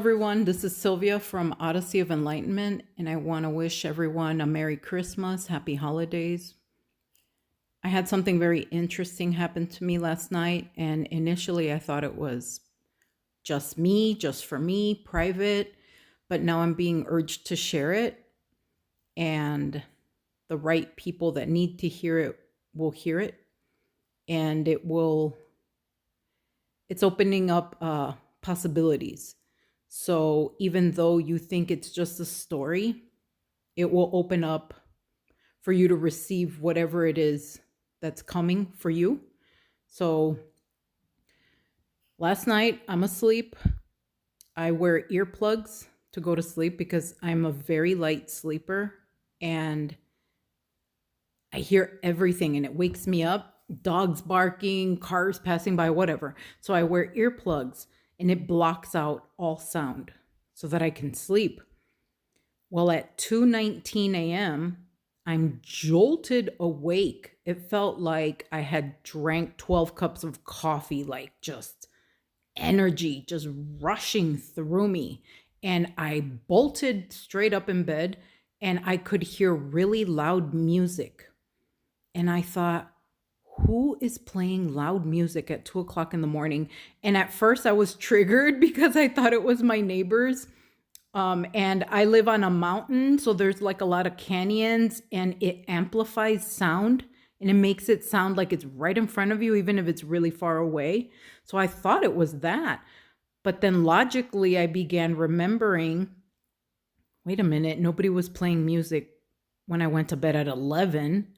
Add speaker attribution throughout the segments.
Speaker 1: everyone. This is Sylvia from Odyssey of Enlightenment, and I want to wish everyone a Merry Christmas, Happy Holidays. I had something very interesting happen to me last night, and initially I thought it was just me, just for me, private, but now I'm being urged to share it, and the right people that need to hear it will hear it, and it's opening up possibilities. So even though you think it's just a story, it will open up for you to receive whatever it is that's coming for you. So last night, I'm asleep. I wear earplugs to go to sleep because I'm a very light sleeper and I hear everything and it wakes me up. Dogs barking, cars passing by, whatever. So I wear earplugs and it blocks out all sound so that I can sleep. Well, at 2:19 a.m., I'm jolted awake. It felt like I had drank 12 cups of coffee, like just energy just rushing through me. And I bolted straight up in bed and I could hear really loud music. And I thought, who is playing loud music at 2 o'clock in the morning? And at first I was triggered because I thought it was my neighbors. And I live on a mountain, so there's like a lot of canyons and it amplifies sound and it makes it sound like it's right in front of you, even if it's really far away. So I thought it was that. But then logically, I began remembering, wait a minute, nobody was playing music when I went to bed at 11.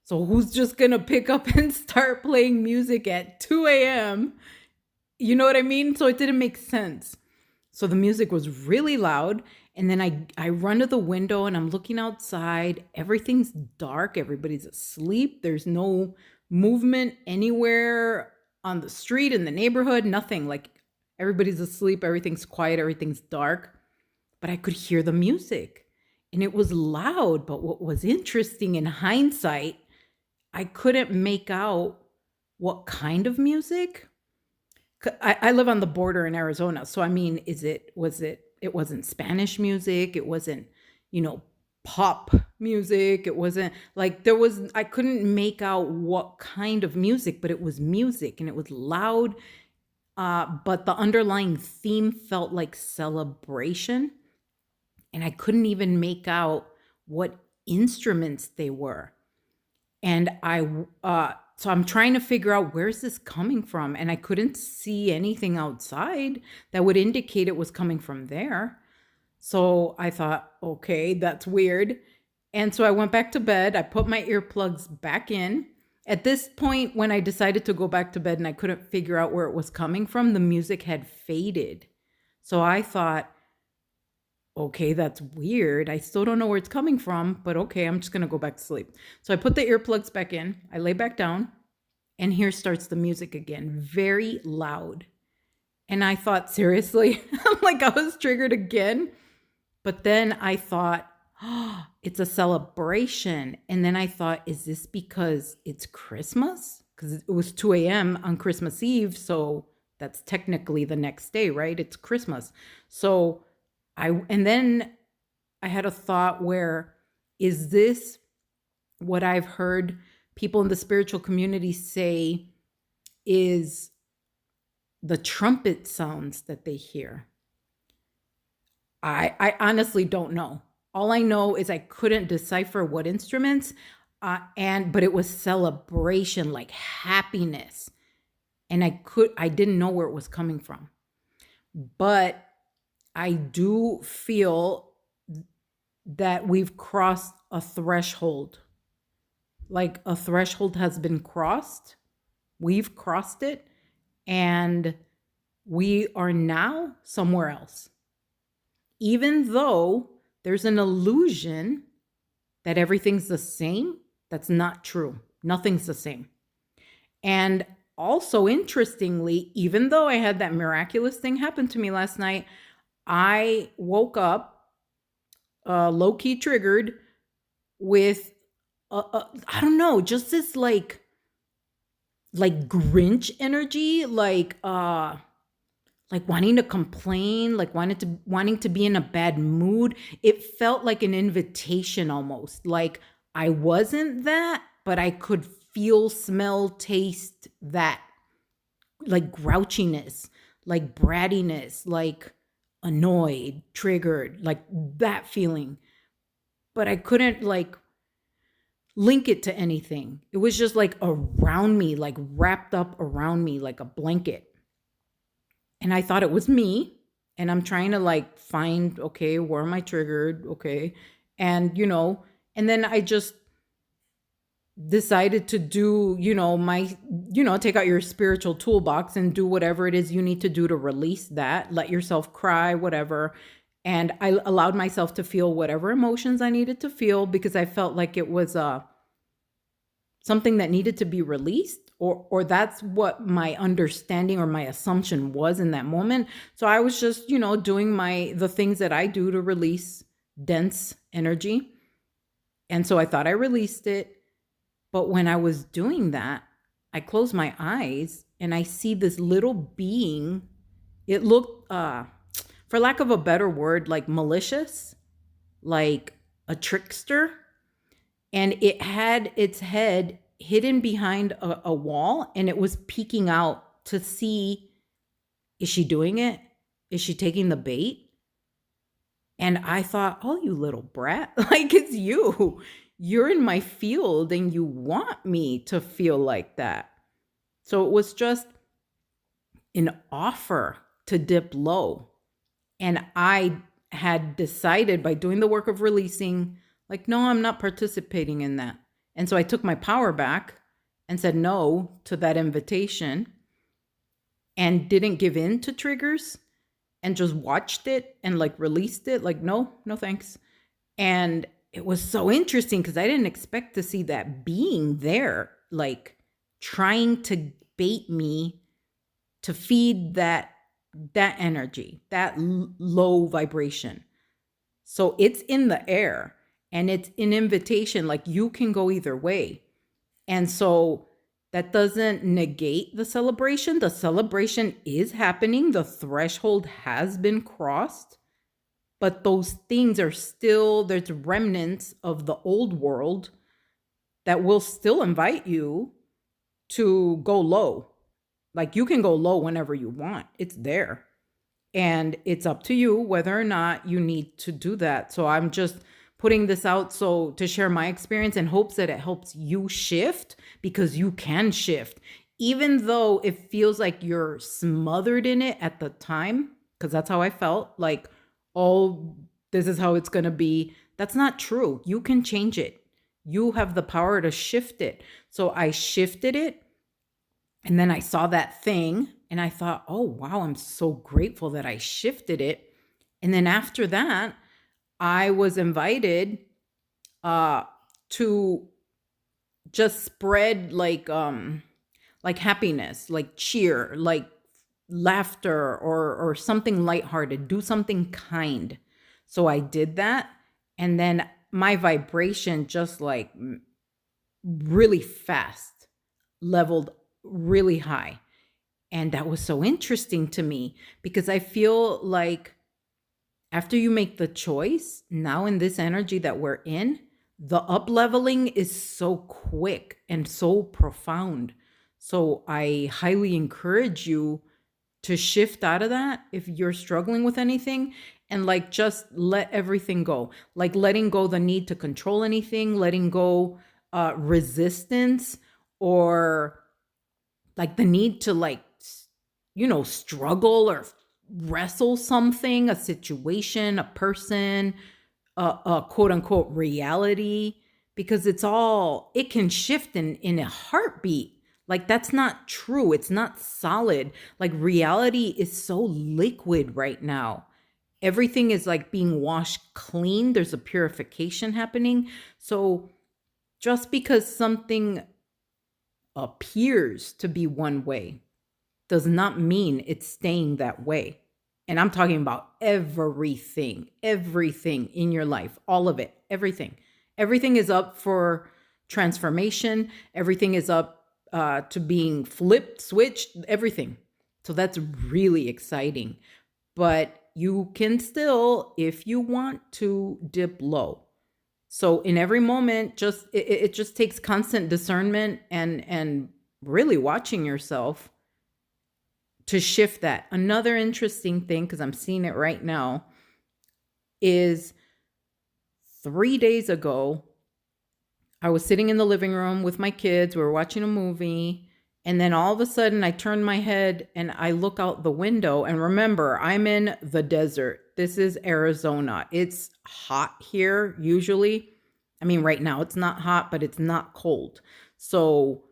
Speaker 1: So who's just going to pick up and start playing music at 2 a.m.? You know what I mean? So it didn't make sense. So the music was really loud. And then I run to the window and I'm looking outside. Everything's dark. Everybody's asleep. There's no movement anywhere on the street, in the neighborhood, nothing. Like everybody's asleep. Everything's quiet. Everything's dark. But I could hear the music and it was loud. But what was interesting in hindsight, I couldn't make out what kind of music. I live on the border in Arizona. So, I mean, it wasn't Spanish music. It wasn't, pop music. It wasn't like I couldn't make out what kind of music, but it was music and it was loud. But the underlying theme felt like celebration. And I couldn't even make out what instruments they were. And so I'm trying to figure out, where's this coming from? And I couldn't see anything outside that would indicate it was coming from there. So I thought, okay, that's weird. And so I went back to bed. I put my earplugs back in. At this point, when I decided to go back to bed and I couldn't figure out where it was coming from, the music had faded. So I thought, okay, that's weird. I still don't know where it's coming from, but okay, I'm just going to go back to sleep. So I put the earplugs back in. I lay back down and here starts the music again, very loud. And I thought, seriously, like I was triggered again. But then I thought, oh, it's a celebration. And then I thought, is this because it's Christmas? Because it was 2 a.m. on Christmas Eve. So that's technically the next day, right? It's Christmas. So and then I had a thought where, is this what I've heard people in the spiritual community say is the trumpet sounds that they hear? I honestly don't know. All I know is I couldn't decipher what instruments, but it was celebration, like happiness. And I didn't know where it was coming from. But I do feel that we've crossed a threshold. Like a threshold has been crossed. We've crossed it. And we are now somewhere else. Even though there's an illusion that everything's the same, that's not true. Nothing's the same. And also, interestingly, even though I had that miraculous thing happen to me last night, I woke up low-key triggered with, I don't know, just this like Grinch energy, like like wanting to complain, like wanting to be in a bad mood. It felt like an invitation almost. Like I wasn't that, but I could feel, smell, taste that, like grouchiness, like brattiness, like annoyed, triggered, like that feeling. But I couldn't like link it to anything. It was just like around me, like wrapped up around me like a blanket. And I thought it was me. And I'm trying to like find, okay, where am I triggered? Okay. And, and then I just decided to do, take out your spiritual toolbox and do whatever it is you need to do to release that, let yourself cry, whatever. And I allowed myself to feel whatever emotions I needed to feel because I felt like it was something that needed to be released, or that's what my understanding or my assumption was in that moment. So I was just, doing the things that I do to release dense energy. And so I thought I released it. But when I was doing that, I closed my eyes and I see this little being. It looked, for lack of a better word, like malicious, like a trickster. And it had its head hidden behind a wall, and it was peeking out to see, is she doing it? Is she taking the bait? And I thought, oh, you little brat, like it's you. You're in my field and you want me to feel like that. So it was just an offer to dip low. And I had decided by doing the work of releasing, like, no, I'm not participating in that. And so I took my power back and said no to that invitation and didn't give in to triggers and just watched it and like released it. Like, no thanks. And it was so interesting because I didn't expect to see that being there, like trying to bait me to feed that energy, that low vibration. So it's in the air and it's an invitation, like you can go either way. And so that doesn't negate the celebration. The celebration is happening. The threshold has been crossed, but those things are still, there's remnants of the old world that will still invite you to go low. Like you can go low whenever you want. It's there. And it's up to you whether or not you need to do that. So I'm just putting this out to share my experience in hopes that it helps you shift, because you can shift. Even though it feels like you're smothered in it at the time, because that's how I felt, like, oh, this is how it's going to be. That's not true. You can change it. You have the power to shift it. So I shifted it. And then I saw that thing and I thought, oh, wow, I'm so grateful that I shifted it. And then after that, I was invited to just spread like happiness, like cheer, like laughter or something lighthearted, do something kind. So I did that. And then my vibration just like really fast leveled really high. And that was so interesting to me because I feel like after you make the choice, now in this energy that we're in, the up leveling is so quick and so profound. So I highly encourage you to shift out of that if you're struggling with anything and like just let everything go. Like letting go the need to control anything, letting go resistance, or like the need to like, struggle or wrestle something, a situation, a person, a quote unquote reality, because it can shift in a heartbeat. Like that's not true. It's not solid. Like reality is so liquid right now. Everything is like being washed clean. There's a purification happening. So just because something appears to be one way does not mean it's staying that way. And I'm talking about everything in your life, all of it, everything. Everything is up for transformation. Everything is up to being flipped, switched, everything. So that's really exciting. But you can still, if you want to, dip low. So in every moment, it just takes constant discernment and really watching yourself to shift that. Another interesting thing, because I'm seeing it right now, is 3 days ago, I was sitting in the living room with my kids. We were watching a movie. And then all of a sudden, I turn my head and I look out the window. And remember, I'm in the desert. This is Arizona. It's hot here usually. I mean, right now it's not hot, but it's not cold. So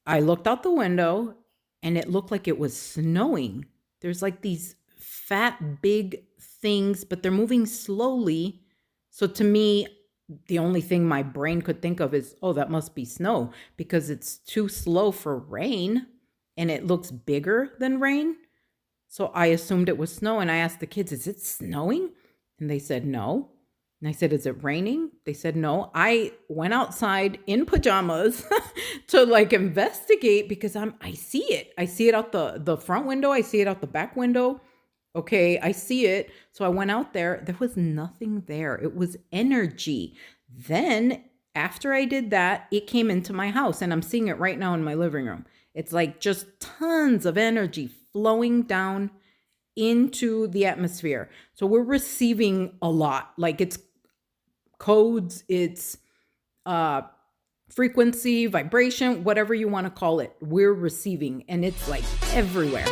Speaker 1: I looked out the window and it looked like it was snowing. There's like these fat, big things, but they're moving slowly. So to me, the only thing my brain could think of is, oh, that must be snow, because it's too slow for rain and it looks bigger than rain. So I assumed it was snow, and I asked the kids, is it snowing? And they said no. And I said, is it raining? They said no. I went outside in pajamas to like investigate, because I see it. I see it out the front window. I see it out the back window. Okay, I see it. So I went out there. There was nothing there. It was energy. Then after I did that, it came into my house, and I'm seeing it right now in my living room. It's like just tons of energy flowing down into the atmosphere. So we're receiving a lot. Like, it's codes, it's frequency, vibration, whatever you want to call it. We're receiving, and it's like everywhere.